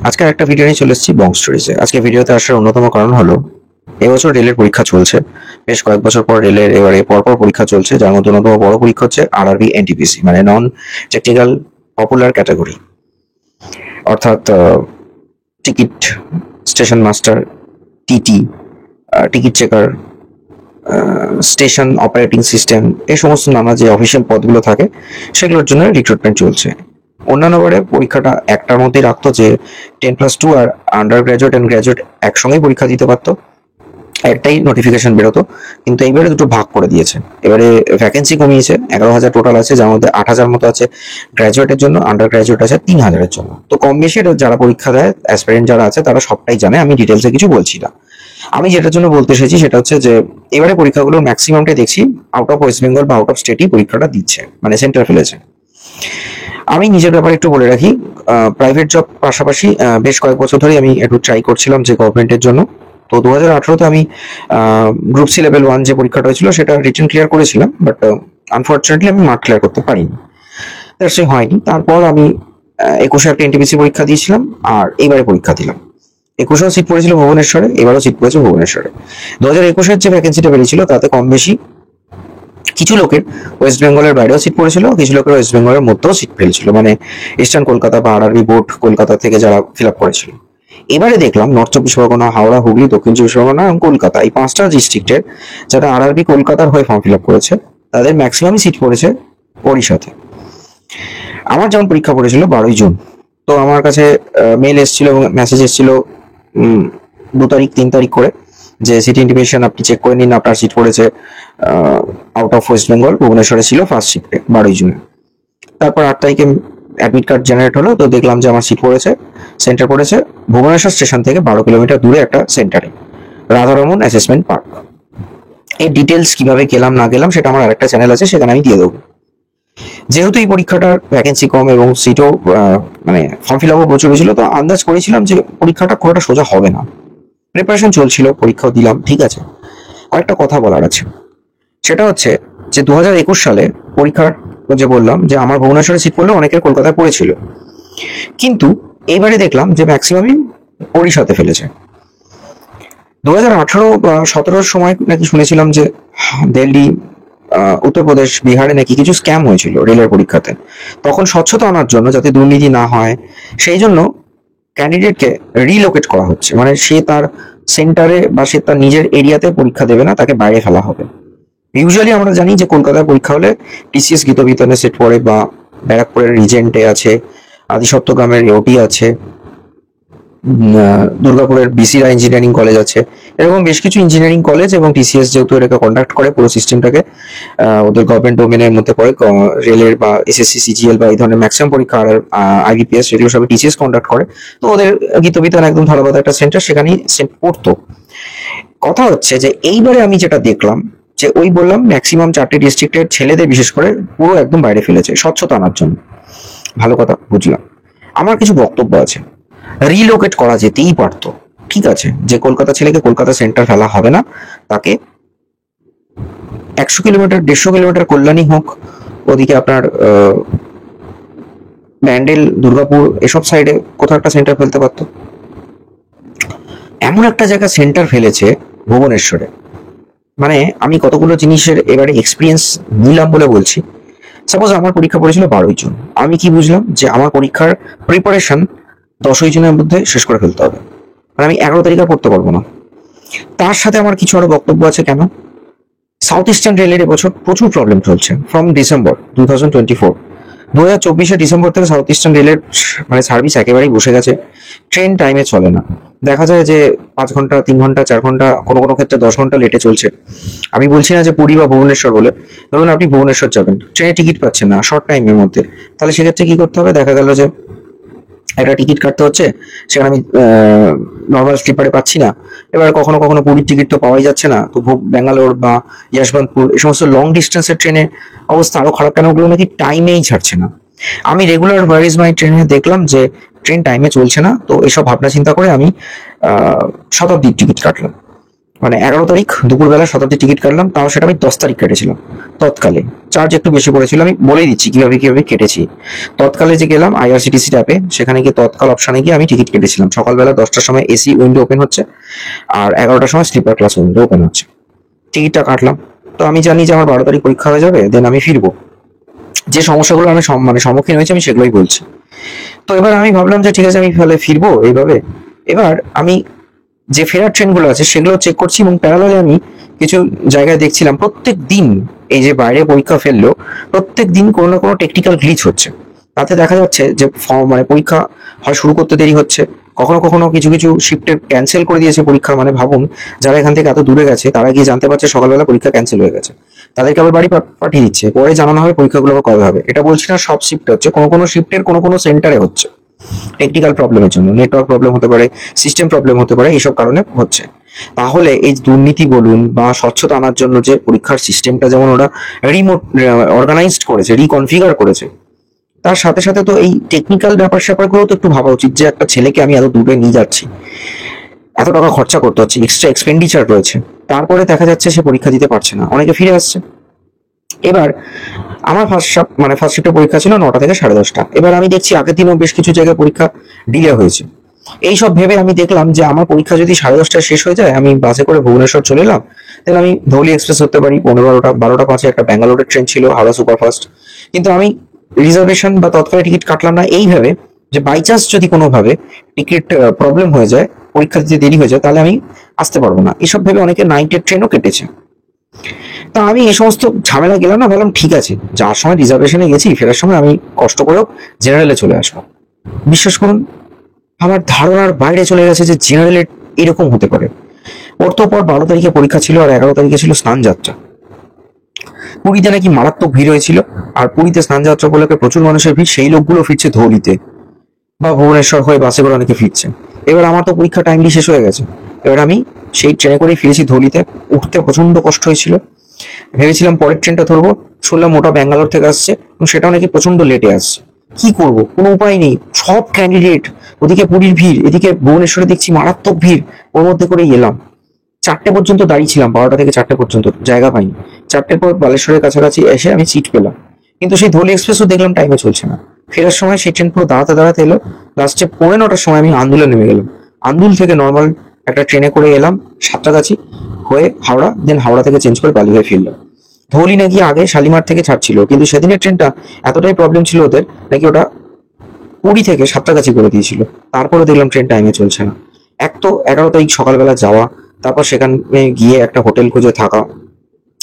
আজকে একটা ভিডিও নিয়ে চলে এসেছি বং স্টোরিজে। আজকে ভিডিওতে আসার অন্যতম কারণ হলো এবছর রেলের পরীক্ষা চলছে। বেশ কয়েক বছর পর রেলের এবারে পরপর পরীক্ষা চলছে, যার মধ্যে অন্যতম বড় পরীক্ষা হচ্ছে আরআরবি এনটিপিসি, মানে নন টেকনিক্যাল পপুলার ক্যাটাগরি। অর্থাৎ ticket station master, TT, ticket checker, station operating system, এই সমস্ত নানা যে অফিসিয়াল পদগুলো থাকে সেগুলোর জন্য রিক্রুটমেন্ট চলছে। অন্যান্য বারে পরীক্ষাটা একটার মধ্যেই রাখতো, যে 10+2 আর আন্ডার গ্রাজুয়েট অ্যান্ড গ্রাজুয়েট একসঙ্গেই পরীক্ষা দিতে পারতো, একটাই নোটিফিকেশন বেরোতো। কিন্তু এইবারে দুটো ভাগ করে দিয়েছে। এবারে ভ্যাকেন্সি কমিয়েছে, 11,000 টোটাল আছে, যার মধ্যে 8,000 মতো আছে গ্রাজুয়েটের জন্য, আন্ডার গ্রাজুয়েট আছে 3,000-এর জন্য। তো কম বেশি যারা পরীক্ষা দেয়, অ্যাসপিরেন্ট যারা আছে তারা সবটাই জানে, আমি ডিটেলসে কিছু বলছি না। আমি যেটার জন্য বলতে এসেছি সেটা হচ্ছে যে এবারে পরীক্ষাগুলোর ম্যাক্সিমামটাই দেখছি আউট অফ ওয়েস্ট বেঙ্গল বা আউট অফ স্টেটই পরীক্ষাটা দিচ্ছে, মানে সেন্টার ফেলেছে। আমি নিজের ব্যাপারে একটু বলে রাখি, প্রাইভেট জব পাশাপাশি বেশ কয়েক বছর ধরে আমি একটু ট্রাই করছিলাম যে গভর্নমেন্টের জন্য। তো 2018-তে আমি গ্রুপ সি লেভেল 1 যে পরীক্ষাটা হয়েছিল সেটা রিটেন ক্লিয়ার করেছিলাম, বাট আনফর্চুনেটলি আমি মার্ক ক্লিয়ার করতে পারিনি, সে হয়নি। তারপর আমি 21-এ একটা এনটিপিসি পরীক্ষা দিয়েছিলাম, আর এইবারে পরীক্ষা দিলাম। 21-এও সিট পড়েছিল ভুবনেশ্বরে, এবারও সিট পড়েছে ভুবনেশ্বরে। 2021-এর যে ভ্যাকেন্সিটা বেরিয়েছিল তাতে কম বেশি কিছু লোকের ওয়েস্ট বেঙ্গলের বাইরেও সিট পড়েছিল, কিছু লোকের ওয়েস্ট বেঙ্গলের মধ্যেও সিট পেয়েছিল, মানে ইস্টার্ন কলকাতা বা আরআরবি বোর্ড কলকাতা থেকে যারা ফিল আপ করেছিল। এবারে দেখলাম নর্থ চব্বিশ পরগনা, হাওড়া, হুগলি, দক্ষিণ চব্বিশ পরগনা এবং কলকাতা, এই 5টা ডিস্ট্রিক্টের যারা আরআরবি কলকাতার হয়ে ফর্ম ফিল আপ করেছে তাদের ম্যাক্সিমামই সিট পড়েছে ওড়িশাতে। আমার যেমন পরীক্ষা পড়েছিল 12ই জুন, তো আমার কাছে মেল এসেছিল এবং মেসেজ এসেছিল 2 তারিখ 3 তারিখ করে, যে সিট ইন্টিমেশন আপনি চেক করে নিন, আপনার সিট পড়েছে আউট অফ ওয়েস্ট বেঙ্গল, ভুবনেশ্বরে ছিল ফার্স্ট শিফটে 12ই জুনে। তারপর 8 তারিখে অ্যাডমিট কার্ড জেনারেট হলো, তো দেখলাম যে আমার সিট পড়েছে, সেন্টার পড়েছে ভুবনেশ্বর স্টেশন থেকে 12 কিলোমিটার দূরে একটা সেন্টারে, রাধারমন অ্যাসেসমেন্ট পার্ক। এই ডিটেলস কিভাবে গেলাম না গেলাম সেটা আমার আরেকটা চ্যানেল আছে, সেখানে আমি দিয়ে দেবো। যেহেতু এই পরীক্ষাটার ভ্যাকেন্সি কম এবং সিটও মানে ফর্ম ফিল আপও প্রচুর হয়েছিল, তো আন্দাজ করেছিলাম যে পরীক্ষাটা খুব সোজা হবে না। প্রিপারেশন চলছিল, পরীক্ষাও দিলাম, ঠিক আছে। কয়েকটা কথা বলার আছে, সেটা হচ্ছে যে 2021 সালে পরীক্ষার যে বললাম যে আমার ভুবনেশ্বরে সিট পড়লে অনেকের কলকাতায় পড়েছিল, কিন্তু এবারে দেখলাম যে ম্যাক্সিমামই ওড়িশাতে ফেলেছে। 2018 বা 17-র সময় নাকি শুনেছিলাম যে দিল্লি, উত্তরপ্রদেশ, বিহারে নাকি কিছু স্ক্যাম হয়েছিল রেলের পরীক্ষাতে। তখন স্বচ্ছতা আনার জন্য, যাতে দুর্নীতি না হয়, সেই জন্য ক্যান্ডিডেটকে রিলোকেট করা হচ্ছে, মানে সে তার সেন্টারে বা সে তার নিজের এরিয়াতে পরীক্ষা দেবে না, তাকে বাইরে ফেলা হবে। ইউজুয়ালি আমরা জানি যে কলকাতায় পরীক্ষা হলে টিসিএস গীতবিতানে সেট পড়ে, বা ব্যারাকপুরের রিজেন্টে আছে, আদিসপ্তগ্রামের ওটি আছে, দুর্গাপুরের বিসিরা ইঞ্জিনিয়ারিং কলেজ আছে, এরকম বেশ কিছু ইঞ্জিনিয়ারিং কলেজ এবং টিসিএস যেহেতু এটাকে কন্ডাক্ট করে পুরো সিস্টেমটাকে, ওদের গভর্নমেন্ট ডোমেনের মধ্যে পড়ে, রেলের বা এসএসসি, সিজিএল বা এই ধরনের ম্যাক্সিমাম পরীক্ষা আর আইবিপিএস এগুলো সবই টিসিএস কন্ডাক্ট করে। তো ওদের গীতবিতান একদম ধরাবাধা একটা সেন্টার, সেখানেই সেন্ট পড়তো। কথা হচ্ছে যে এইবারে আমি যেটা দেখলাম, যে ওই বললাম ম্যাক্সিমাম 4টে ডিস্ট্রিক্টের ছেলেদের বিশেষ করে পুরো একদম বাইরে ফেলেছে স্বচ্ছতা আনার জন্য। ভালো কথা, বুঝলাম। আমার কিছু বক্তব্য আছে। রিলোকেট করা যেতেই পারতো, ঠিক আছে, যে কলকাতা ছেলেকে কলকাতা সেন্টার ফেলা হবে না, তাকে 100 কিলোমিটার 150 কিলোমিটার কল্যাণী হোক, ওদিকে আপনার ব্যান্ডেল, দুর্গাপুর, এসব সাইডে কোথাও একটা সেন্টার ফেলতে পারতো। এমন একটা জায়গা সেন্টার ফেলেছে ভুবনেশ্বরে, মানে আমি কতগুলো জিনিসের এবারে এক্সপিরিয়েন্স নিলাম বলে বলছি। সাপোজ আমার পরীক্ষা পড়েছিল 12ই জুন, আমি কি বুঝলাম যে আমার পরীক্ষার প্রিপারেশন 10ই জুনের মধ্যে শেষ করে ফেলতে হবে, মানে আমি 11 তারিখ আর পড়তে পারবো না। তার সাথে আমার কিছু আরো বক্তব্য আছে। কেন? সাউথ ইস্টার্ন রেলের এবছর প্রচুর প্রবলেম চলছে ফ্রম ডিসেম্বর 2024। 2024-এর ডিসেম্বর থেকে সাউথ ইস্টার্ন রেলের মানে সার্ভিস একেবারেই বসে গেছে, ট্রেন টাইমে চলে না। দেখা যায় যে 5 ঘন্টা, 3 ঘন্টা, 4 ঘন্টা, কোনো কোনো ক্ষেত্রে 10 ঘন্টা লেটে চলছে। আমি বলছি না যে পুরী বা ভুবনেশ্বর বলে, ধরুন আপনি ভুবনেশ্বর যাবেন, ট্রেনে টিকিট পাচ্ছেন না শর্ট টাইমের মধ্যে, তাহলে সেক্ষেত্রে কি করতে হবে? দেখা গেল যে একটা টিকিট কাটতে হচ্ছে, সেখানে আমি নর্মাল স্লিপারে পাচ্ছি না। এবার কখনো কখনো পুরীর টিকিট তো পাওয়াই যাচ্ছে না, তো ব্যাঙ্গালোর বা যশবন্তপুর এই সমস্ত লং ডিস্টেন্সের ট্রেনের অবস্থা আরো খারাপ। কেন? ওগুলো নাকি টাইমেই ছাড়ছে না। আমি রেগুলার হোয়ার ইজ মাই ট্রেনে দেখলাম যে ট্রেন টাইমে চলছে না, তো এসব ভাবনা চিন্তা করে আমি শতাব্দীর টিকিট কাটলাম। মানে 11 তারিখ দুপুরবেলা শতাব্দী টিকিট কাটলাম, তাও সেটা আমি 10 তারিখ কেটেছিলাম। তৎকালে চার্জ একটু বেশি পড়েছিল, আমি বলেই দিচ্ছি কিভাবে কিভাবে কেটেছি। তৎকালে যে গেলাম আইআরসিটিসি অ্যাপে, সেখানে গিয়ে তৎকাল অপশানে গিয়ে আমি টিকিট কেটেছিলাম। সকালবেলা 10টার সময় এসি উইন্ডো ওপেন হচ্ছে, আর 11টার সময় স্লিপার ক্লাস উইন্ডো ওপেন হচ্ছে। টিকিটটা কাটলাম, তো আমি জানি যে আমার 12 তারিখ পরীক্ষা হয়ে যাবে, দেন আমি ফিরবো। যে সমস্যাগুলো আমি মানে সম্মুখীন হয়েছি আমি সেগুলোই বলছি। তো এবার আমি ভাবলাম যে ঠিক আছে, আমি তাহলে ফিরবো এইভাবে। এবার আমি যে ফেরার ট্রেনগুলো আছে সেগুলো চেক করছি, এবং প্যারালালে আমি কিছু জায়গায় দেখছিলাম প্রত্যেক দিন এই যে বাইরে পরীক্ষা ফেললো, প্রত্যেক দিন কোনো না কোনো টেকনিক্যাল গ্লিচ হচ্ছে। তাতে দেখা যাচ্ছে যে মানে পরীক্ষা হয় শুরু করতে দেরি হচ্ছে, কখনো কখনো কিছু কিছু শিফটে ক্যান্সেল করে দিয়েছে পরীক্ষা। মানে ভাবুন, যারা এখান থেকে এত দূরে গেছে তারা গিয়ে জানতে পারছে সকালবেলা পরীক্ষা ক্যান্সেল হয়ে গেছে, তাদেরকে আবার বাড়ি পাঠিয়ে দিচ্ছে, পরে জানানো হবে পরীক্ষাগুলো আবার কবে হবে। এটা বলছি না সব শিফটে হচ্ছে, কোনো কোনো শিফটের কোনো কোনো সেন্টারে হচ্ছে টেকনিক্যাল প্রবলেমের জন্য, নেটওয়ার্ক প্রবলেম হতে পারে, সিস্টেম প্রবলেম হতে পারে, এইসব কারণে হচ্ছে। তাহলে এই দুর্নীতি বলুন বা স্বচ্ছতা আনার জন্য যে পরীক্ষার সিস্টেমটা যেমন ওরা রিমোট অর্গানাইজড করেছে, রিকনফিগার করেছে, তার সাথে সাথে তো এই টেকনিক্যাল ব্যাপার স্যাপারগুলো তো একটু ভাবা উচিত। যে একটা ছেলেকে আমি এত দূরে নিয়ে যাচ্ছি, এত টাকা খরচা করতে হচ্ছে, এক্সট্রা এক্সপেন্ডিচার রয়েছে, তারপরে দেখা যাচ্ছে সে পরীক্ষা দিতে পারছে না, অনেকে ফিরে আসছে। এবার আমার ফার্স্ট শিফটে পরীক্ষা ছিল 9টা থেকে 10:30। এবার আমি দেখছি আগের দিনও বেশ কিছু জায়গায় পরীক্ষা ডিলে হয়েছে। এইসব ভেবে আমি দেখলাম যে আমার পরীক্ষা যদি 10:30টায় শেষ হয়ে যায়, আমি বাসে করে ভুবনেশ্বর চলে এলাম, তাহলে আমি ধৌলি এক্সপ্রেস ধরতে পারি 12টা 5-এ একটা ব্যাঙ্গালোরের ট্রেন ছিল, হাওড়া সুপারফাস্ট। কিন্তু আমি রিজার্ভেশন বা তৎকালে টিকিট কাটলাম না, এই ভেবে যে বাই চান্স যদি কোনোভাবে টিকিট প্রবলেম হয়ে যায়, পরীক্ষা দিতে দেরি হয়ে যায়, তাহলে আমি আসতে পারবো না। এসব ভেবে অনেকে নাইটের ট্রেনও কেটেছে। তা আমি এই সমস্ত ঝামেলা গেলাম না, ভাবলাম ঠিক আছে, যাওয়ার সময় রিজার্ভেশনে গেছি, ফেরার সময় আমি কষ্ট করেও জেনারেলে চলে আসবো। বিশ্বাস করুন, আমার ধারণার বাইরে চলে গেছে যে জেনারেলে এরকম হতে পারে। ওর তো পর 12 তারিখে পরীক্ষা ছিল, আর 11 তারিখে ছিল স্নানযাত্রা। পুরীতে নাকি মারাত্মক ভিড় হয়েছিল, আর পুরীতে স্নানযাত্রা উপলক্ষে প্রচুর মানুষের ভিড়, সেই লোকগুলো ফিরছে ধৌলিতে বা ভুবনেশ্বর হয়ে বাসে করে অনেকে ফিরছে। এবার আমার তো পরীক্ষা টাইমলি শেষ হয়ে গেছে, এবার আমি সেই ট্রেনে করেই ফিরেছি ধৌলিতে। উঠতে প্রচন্ড কষ্ট হয়েছিল, ভেবেছিলাম পরের ট্রেনটা ধরবো, শুনলাম ওটা ব্যাঙ্গালোর থেকে আসছে এবং সেটাও নাকি প্রচন্ড লেটে আসছে। কি করব, কোনো উপায় নেই, সব ক্যান্ডিডেট, ওদিকে পুরীর ভিড়, এদিকে ভুবনেশ্বরে দেখছি মারাত্মক ভিড়, ওর মধ্যে করেই এলাম। 4টে পর্যন্ত দাঁড়িয়েছিলাম, 12টা থেকে 4টে পর্যন্ত জায়গা পাইনি। 4টের পর বালেশ্বরের কাছাকাছি এসে আমি সিট পেলাম, কিন্তু সেই ধৌলি এক্সপ্রেসও দেখলাম টাইমে চলছে না। ফেরার সময় সেই ট্রেন পুরো দাঁড়াতে দাঁড়াতে এলো। লাস্টে 9:45টার সময় আমি আন্দুলে নেমে গেলাম। আন্দুল থেকে নর্মাল একটা ট্রেনে করে এলাম সাতটাগাছি হয়ে হাওড়া, দেন হাওড়া থেকে চেঞ্জ করে বালিয়ায় ফিরলাম। ধৌলি নাকি আগে শালিমার থেকে ছাড়ছিল, কিন্তু সেদিনের ট্রেনটা এতটাই প্রবলেম ছিল ওদের, নাকি ওটা পুরী থেকে সাতটাগাছি করে দিয়েছিল। তারপরে দেখলাম ট্রেন টাইমে চলছে না। এক তো 11 তারিখ সকালবেলা যাওয়া, তারপর সেখানে গিয়ে একটা হোটেল খুঁজে থাকা।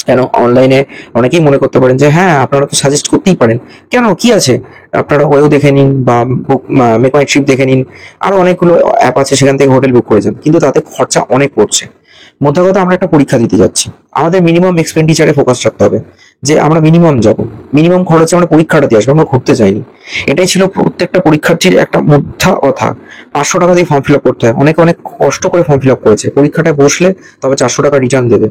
কেন অনলাইনে অনেকেই মনে করতে পারেন যে হ্যাঁ, আপনারা তো সাজেস্ট করতেই পারেন, কেন কি আছে, আপনারা ওয়েও দেখে নিন বা মেক মাই ট্রিপ দেখে নিন, আরো অনেকগুলো অ্যাপ আছে, সেখান থেকে হোটেল বুক করে যান। কিন্তু তাতে খরচা অনেক পড়ছে। মোদ্দা কথা, আমরা একটা পরীক্ষা দিতে যাচ্ছি, আমাদের মিনিমাম এক্সপেন্ডিচারে ফোকাস রাখতে হবে, যে আমরা মিনিমাম যাবো, মিনিমাম খরচে আমরা পরীক্ষাটা দিয়ে আসবো, আমরা ঘুরতে চাইনি। এটাই ছিল প্রত্যেকটা পরীক্ষার্থীর একটা মোদ্দা কথা। 500 টাকা দিয়ে ফর্ম ফিল আপ করতে হয়, অনেকে অনেক কষ্ট করে ফর্ম ফিল আপ করেছে, পরীক্ষাটায় বসলে তবে 400 টাকা রিটার্ন দেবে।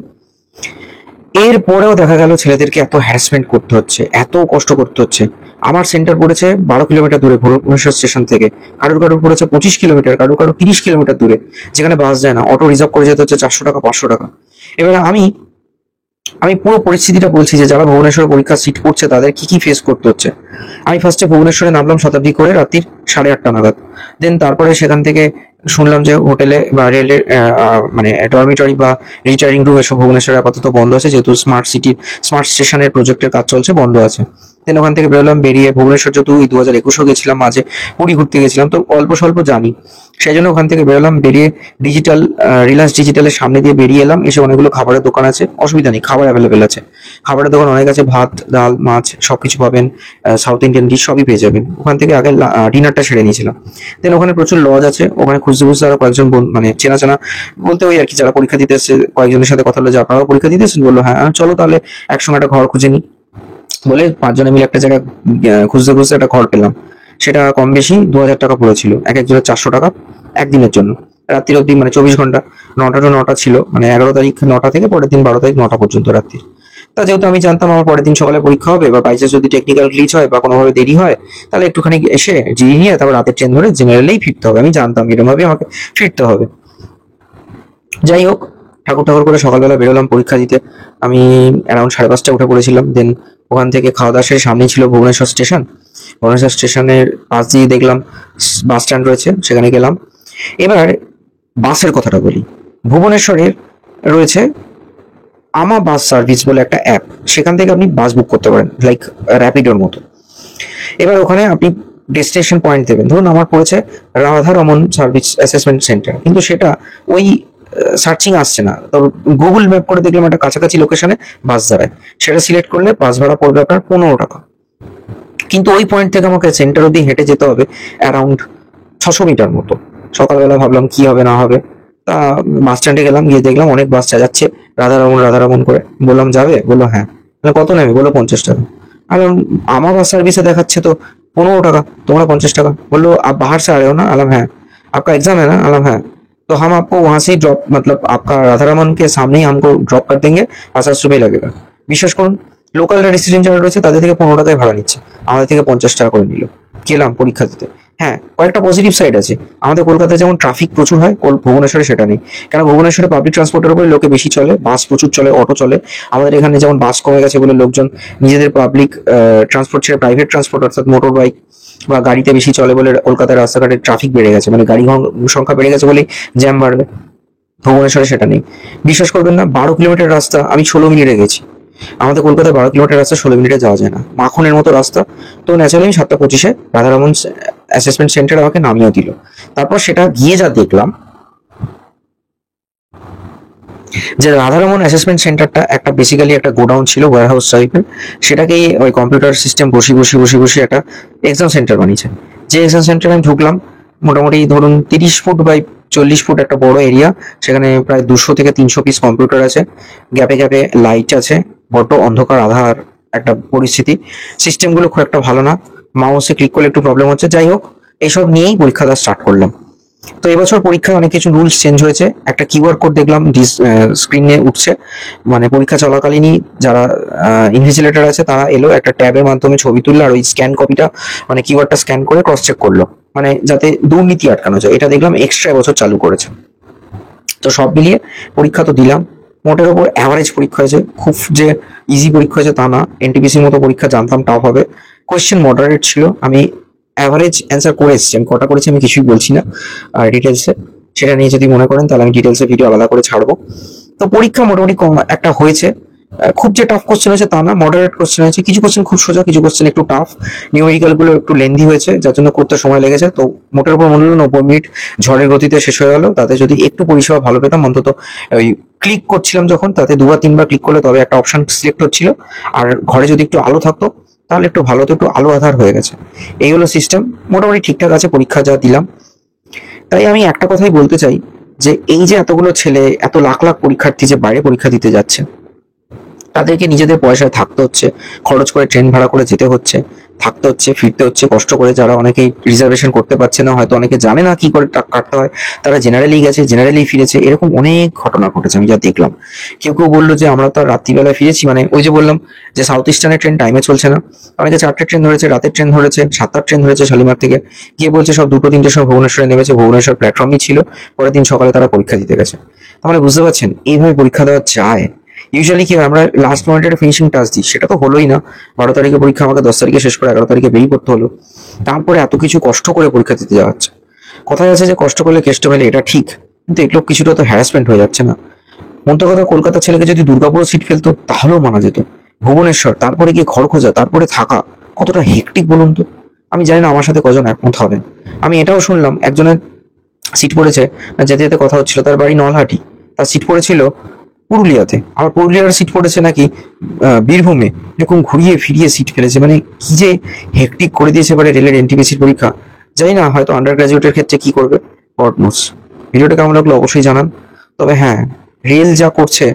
এরপরেও দেখা গেল ছেলেদেরকে এত হ্যারাসমেন্ট করতে হচ্ছে, এত কষ্ট করতে হচ্ছে। আমার সেন্টার পড়েছে 12 কিলোমিটার দূরে ভুবনেশ্বর স্টেশন থেকে, কারোর কারোর পড়েছে 25 কিলোমিটার, কারোর কারোর 30 কিলোমিটার দূরে, যেখানে বাস যায় না, অটো রিজার্ভ করে যেতে হচ্ছে 400 টাকা 500 টাকা। এবারে আমি আমি পুরো পরিস্থিতিটা বলছি যে যারা ভুবনেশ্বর পরীক্ষা সিট পড়ছে তাদের কি কি ফেস করতে হচ্ছে। আমি ফার্স্টে ভুবনেশ্বরে নামলাম শতাব্দী করে রাত্রির 8:30 নাগাদ। দেন তারপরে সেখান থেকে শুনলাম যে হোটেলে বা রেলের মানে ডরমিটরি বা রিটায়ারিং রুম এসব ভুবনেশ্বরে আপাতত বন্ধ আছে, যেহেতু স্মার্ট স্টেশনের প্রজেক্টের কাজ চলছে, বন্ধ আছে। দেন ওখান থেকে বেরোলাম, বেরিয়ে ভুবনেশ্বর যেহেতু 2021-এও গেছিলাম, মাঝে পুরী ঘুরতে গেছিলাম, তো অল্প স্বল্প জানি, সেই জন্য ওখান থেকে বেরোলাম। বেরিয়ে রিলায়েন্স ডিজিটালের সামনে দিয়ে বেরিয়ে এলাম। এসে অনেকগুলো খাবারের দোকান আছে, অসুবিধা নেই, খাবার অ্যাভেলেবেল আছে, খাবারের দোকান অনেক আছে, ভাত ডাল মাছ সবকিছু পাবেন, সাউথ ইন্ডিয়ান ডিশ সবই পেয়ে যাবেন। ওখান থেকে আগে ডিনারটা সেরে নিয়েছিলাম। দেন ওখানে প্রচুর লজ আছে, ওখানে খুঁজতে খুঁজতে আরো কয়েকজন মানে চেনা চেনা বলতে ওই আর কি, যারা পরীক্ষা দিতে এসছে কয়েকজনের সাথে কথা হলো যে আপনারাও পরীক্ষা দিতে এসেছেন, বললো হ্যাঁ, চলো তাহলে একসঙ্গে একটা ঘর খুঁজে নিই। বলে 5 জনে মিলে একটা জায়গায় খুঁজতে খুঁজতে একটা ঘর পেলাম। সেটা কম বেশি 2000 টাকা পড়েছিল, এক একজনের 400 টাকা একদিনের জন্য, রাত্রির অব্দি, মানে 24 ঘন্টা, 9টা টু 9টা ছিল, মানে 11 তারিখ 9টা থেকে পরের দিন 12 তারিখ 9টা পর্যন্ত রাত্রি। তা যেহেতু আমি জানতাম আমার পরের দিন সকালে পরীক্ষা হবে, বা বাইচান্স যদি টেকনিক্যাল গ্লিচ হয় বা কোনোভাবে দেরি হয়, তাহলে একটুখানি এসে জিরিয়ে নিয়ে তারপর রাতের ট্রেন ধরে জেনারেলেই ফিরতে হবে, আমি জানতাম এরকম ভাবে আমাকে ফিরতে হবে। যাই হোক, ঠাকুর ঠাকুর করে সকালবেলা বেরোলাম পরীক্ষা দিতে। আমি অ্যারাউন্ড 5:30 উঠে পড়েছিলাম। দেন ওখান থেকে খাওয়া দাওয়া সেরে সামনেই ছিল ভুবনেশ্বর স্টেশন। ভুবনেশ্বর স্টেশনের পাশ দিয়ে দেখলাম বাস স্ট্যান্ড রয়েছে, সেখানে গেলাম। এবার বাসের কথাটা বলি। ভুবনেশ্বরের রয়েছে আমা বাস সার্ভিস বলে একটা অ্যাপ, সেখান থেকে আপনি বাস বুক করতে পারেন, লাইক র্যাপিডোর মতো। এবার ওখানে আপনি ডেস্টিনেশন পয়েন্ট দেবেন। ধরুন আমার পড়েছে রাধারমন সার্ভিস অ্যাসেসমেন্ট সেন্টার, কিন্তু সেটা ওই সার্চিং আসছে না। তো গুগল ম্যাপ করে দেখলাম একটা কাছাকাছি লোকেশনে বাস দাঁড়ায়, সেটা সিলেক্ট করলে বাস ভাড়া পড়বে আপনার 15 টাকা। কিন্তু ওই পয়েন্ট থেকে আমাকে সেন্টার অব্দি হেঁটে যেতে হবে অ্যারাউন্ড 600 মিটার মতো। সকালবেলা ভাবলাম কি হবে না হবে, তা বাস স্ট্যান্ডে গেলাম, গিয়ে দেখলাম অনেক বাস যাচ্ছে রাধারমন রাধারমন করে। বললাম যাবে? বললো হ্যাঁ। কত নেবে? বললো 50 টাকা। আর আমার বাस सर्विस দেখাচ্ছে তো 15 টাকা, তোমরা 50 টাকা। बोलो आप बाहर से आ रहे हो ना? आलम है। आपका एग्जाम है ना? आलम है। तो हम आपको वहां से ड्रॉप, मतलब आपका राधारमन के सामने ही हमको ड्रॉप कर देंगे, 50 रुपये लगेगा। বিশ্বাস করুন, লোকাল রেসিডেন্ট যারা রয়েছে তাদের থেকে 15 টাকায় ভাড়া নিচ্ছে, আমাদের থেকে 50 টাকা করে নিল। গেলাম পরীক্ষা দিতে। হ্যাঁ, কয়েকটা পজিটিভ সাইড আছে। আমাদের কলকাতায় যেমন ট্রাফিক প্রচুর হয়, ভুবনেশ্বরে সেটা নেই। কেন? ভুবনেশ্বরে পাবলিক ট্রান্সপোর্টের উপরে লোকে বেশি চলে, বাস প্রচুর চলে, অটো চলে। আমাদের এখানে যেমন বাস কমে গেছে বলে লোকজন নিজেদের পাবলিক ট্রান্সপোর্ট ছেড়ে প্রাইভেট ট্রান্সপোর্ট অর্থাৎ মোটর বাইক বা গাড়িতে বেশি চলে বলে কলকাতার রাস্তাঘাটে ট্রাফিক বেড়ে গেছে, মানে গাড়ি সংখ্যা বেড়ে গেছে বলেই জ্যাম বাড়বে। ভুবনেশ্বরে সেটা নেই। বিশ্বাস করবেন না, 12 কিলোমিটার রাস্তা আমি 16 মিনিটে গেছি। আমাদের কলকাতায় 12 কিলোমিটার রাস্তা 16 মিনিটে যাওয়া যায় না, মাখনের মতো রাস্তা। তো ন্যাচারালি আমি 7:25 রাধারমন অ্যাসেসমেন্ট সেন্টার আমাকে নামিয়েও দিল। তারপর সেটা গিয়ে যা দেখলাম যে রাধারমন অ্যাসেসমেন্ট সেন্টারটা একটা বেসিক্যালি একটা গোডাউন ছিল, ওয়্যার হাউস টাইপের। সেটাকেই ওই কম্পিউটার সিস্টেম বসে একটা এক্সাম সেন্টার বানিয়েছে। যে এক্সাম সেন্টারে আমি ঢুকলাম, মোটামুটি ধরুন 30 ফুট বাই 40 ফুট একটা বড় এরিয়া। সেখানে প্রায় 200 থেকে 300 পিস কম্পিউটার আছে, গ্যাপে গ্যাপে লাইট আছে, বড্ড অন্ধকার আধার একটা পরিস্থিতি। সিস্টেমগুলো খুব একটা ভালো না, মাউসে ক্লিক করলে একটু প্রবলেম হচ্ছে। যাই হোক, এইসব নিয়েই পরীক্ষা দেওয়া স্টার্ট করলাম। তো এবছর পরীক্ষায় অনেক কিছু রুলস চেঞ্জ হয়েছে। একটা কিউআর কোড দেখলাম স্ক্রিনে উঠছে, মানে পরীক্ষা চলাকালীনই যারা ইনভিজিলেটর আছে তারা এলো, একটা ট্যাবের মাধ্যমে ছবি তুললো, আর ওই স্ক্যান কপিটা মানে কিউআরটা স্ক্যান করে ক্রস চেক করলো, মানে যাতে দুর্নীতি আটকানো যায়। এটা দেখলাম এক্সট্রা এবছর চালু করেছে। তো সব মিলিয়ে পরীক্ষা তো দিলাম, মোটের ওপর অ্যাভারেজ পরীক্ষা হয়েছে। খুব যে ইজি পরীক্ষা হয়েছে তা না, এনটিপিসির মতো পরীক্ষা জানতাম টাফ হবে। কোয়েশ্চেন মডারেট ছিল, আমি অ্যাভারেজ অ্যান্সার করে এসেছি। আমি কটা করেছি আমি কিছুই বলছি না ডিটেলসে, সেটা নিয়ে যদি মনে করেন তাহলে আমি ডিটেলসে ভিডিও আলাদা করে ছাড়বো। তো পরীক্ষা মোটামুটি কম একটা হয়েছে। খুব যে টাফ কোশ্চেন হয়েছে তা না, মডারেট কোশ্চেন হয়েছে। কিছু কোশ্চেন খুব সোজা, কিছু কোশ্চেন একটু টাফ। নিউমেরিক্যাল গুলো একটু লেন্দি হয়েছে, যার জন্য করতে সময় লেগেছে। তো মোটের উপর মনে হলো 90 মিনিট ঝড়ের গতিতে শেষ হয়ে গেল। তাতে যদি একটু পরিষেবা ভালো পেতাম, অন্তত ওই ক্লিক করছিলাম যখন, তাতে 2-3 বার ক্লিক করলে তবে একটা অপশন সিলেক্ট হচ্ছিল। আর ঘরে যদি একটু আলো থাকতো তাহলে একটু ভালো হতো, একটু আলো আধার হয়ে গেছে। এই হলো সিস্টেম, মোটামুটি ঠিকঠাক আছে পরীক্ষা যা দিলাম। তাই আমি একটা কথাই বলতে চাই যে এই যে এতগুলো ছেলে, এত লাখ লাখ পরীক্ষার্থী যে বাইরে পরীক্ষা দিতে যাচ্ছে, তাদেরকে নিজেদের পয়সায় থাকতে হচ্ছে, খরচ করে ট্রেন ভাড়া করে যেতে হচ্ছে, থাকতে হচ্ছে, ফিরতে হচ্ছে কষ্ট করে। যারা অনেকেই রিজার্ভেশন করতে পারছে না, হয়তো অনেকে জানে না কি করে কাটতে হয়, তারা জেনারেলি গেছে, জেনারেলি ফিরেছে। এরকম অনেক ঘটনা ঘটেছে আমি যা দেখলাম। কেউ কেউ বললো যে আমরা তো রাত্রিবেলায় ফিরেছি, মানে ওই যে বললাম যে সাউথ ইস্টার্নের ট্রেন টাইমে চলছে না, অনেকে 4টে ট্রেন ধরেছে, রাতের ট্রেন ধরেছে, 7টার ট্রেন ধরেছে শালিমার থেকে, গিয়ে বলছে সব 2-3টের সময় ভুবনেশ্বরে নেমেছে, ভুবনেশ্বর প্ল্যাটফর্মই ছিল, পরের দিন সকালে তারা পরীক্ষা দিতে গেছে। তাহলে বুঝতে পারছেন এইভাবে পরীক্ষা দেওয়া যায়? ইউজুয়ালি কি আমরা লাস্ট মোমেন্টে একটা ফিনিশিং টাচ দিই, সেটা তো হলোই না। 12 তারিখে পরীক্ষা, আমাকে 10 তারিখে শেষ করে 11 তারিখে বেরিয়ে পড়তে হলো। তারপরে এত কিছু কষ্ট করে পরীক্ষা দিতে যাওয়া হচ্ছে। কথায় আছে যে কষ্ট করলে কেষ্ট মেলে, এটা ঠিক, কিন্তু এগুলো কিছুটা তো হ্যারাসমেন্ট হয়ে যাচ্ছে না? মতো কথা, কলকাতা ছেলেকে যদি দুর্গাপুরে সিট ফেলতো তাহলেও মানা যেত। ভুবনেশ্বর, তারপরে গিয়ে ঘর খোঁজা, তারপরে থাকা, কতটা হেক্টিক বলুন তো। আমি জানি না আমার সাথে কজন একমত হবেন। আমি এটাও শুনলাম একজনের সিট পড়েছে, যেতে যেতে কথা হচ্ছিল, তার বাড়ি নলহাটি, তার সিট পড়েছিল পুরুলিয়াতে, আবার পুরুলিয়ার সিট পড়েছে নাকি বীরভূমে। এরকম ঘুরিয়ে ফিরিয়ে সিট ফেলেছে, মানে কি যে হেক্টিক করে দিয়েছে এবারে রেলের এনটিপিসির পরীক্ষা। জানি না হয়তো আন্ডার গ্রাজুয়েটের ক্ষেত্রে কি করবে, গড নোস। ভিডিওটা কেমন লাগলো অবশ্যই জানান। তবে হ্যাঁ, রেল যা করছে,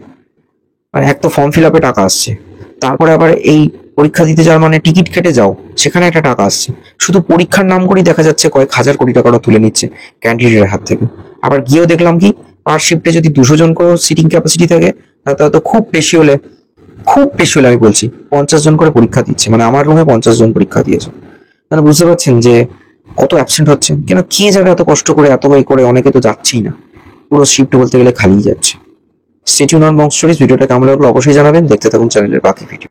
মানে এক তো ফর্ম ফিল আপে টাকা আসছে, তারপরে আবার এই পরীক্ষা দিতে যাওয়ার মানে টিকিট কেটে যাও, সেখানে একটা টাকা আসছে। শুধু পরীক্ষার নাম করেই দেখা যাচ্ছে কয়েক হাজার কোটি টাকাটা তুলে নিচ্ছে ক্যান্ডিডেটের হাত থেকে। আবার গিয়েও দেখলাম কি, পার শিফটে যদি 200 জন করে সিটিং ক্যাপাসিটি থাকে, তাহলে তো খুব বেশি হলে আমি বলছি 50 জন করে পরীক্ষা দিচ্ছে। মানে আমার রুমে 50 জন পরীক্ষা দিয়েছে। মানে বুঝতে পারছেন যে কত অ্যাবসেন্ট হচ্ছে। কেন কে যাবে এত কষ্ট করে, এত করে? অনেকে তো যাচ্ছেই না, পুরো শিফট বলতে গেলে খালি যাচ্ছে। Stay tune on Bong stories. ভিডিওটা কেমন লাগলো অবশ্যই জানাবেন। দেখতে থাকুন চ্যানেলের বাকি ভিডিও।